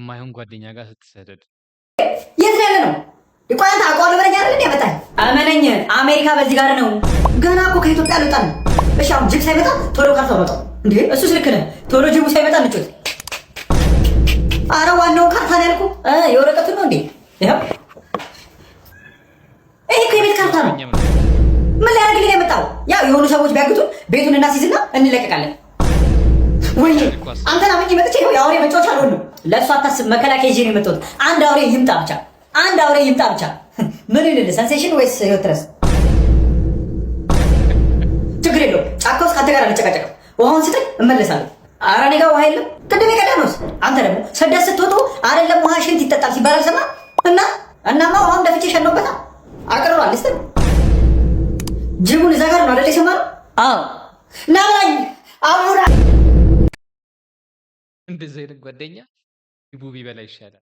ከማይሆን ጓደኛ ጋር ስትሰደድ የት ያለ ነው? ይቆያታ አቋል ወረኛ አይደል ያመጣኝ? አመነኝ አሜሪካ በዚህ ጋር ነው። ገና እኮ ከኢትዮጵያ ልወጣ ነው። እሺ አሁን ጅብ ሳይመጣ ቶሎ ካርታ ወጣው እንዴ? እሱስ ልክ ነህ። ቶሎ ጅቡ ሳይመጣ እንጩት። አረ ዋናው ካርታ ነው ያልኩህ። የወረቀቱን ነው እንዴ? ይሄው ይሄ የቤት ካርታ ነው። ምን ሊያደርግልኝ የመጣው? ያው የሆኑ ሰዎች ቢያግቱን ቤቱን እናስይዝና እንለቀቃለን። ወይ አንተና ምን ይመጥቼ ነው የአውሬ መጫወቻ አልሆንም። ለእሱ አታስብ። መከላከያ ይዤ ነው የመጣሁት። አንድ አውሬ ይምጣ ብቻ፣ አንድ አውሬ ይምጣ ብቻ። ምን ይልል ሰንሴሽን ወይስ ህይወት ድረስ? ችግር የለውም። ጫካ ውስጥ ከአንተ ጋር አልጨቃጨቅም። ውሃውን ስጠኝ እመለሳለሁ። ኧረ እኔ ጋር ውሃ የለም። ቅድም የቀዳነውስ አንተ ደግሞ ስደት ስትወጡ አይደለም ውሃ ሽንት ይጠጣል ሲባል አልሰማ እናማ ውሃውን ደፍቼ ሸነውበታ አቅርሯል። እስቲ ጅቡን እዛ ጋር ነው አይደል የሰማነው? አዎ ናብላኝ አቡራ እንደዚህ አይነት ጓደኛ ጅቡ ቢበላ ይሻላል።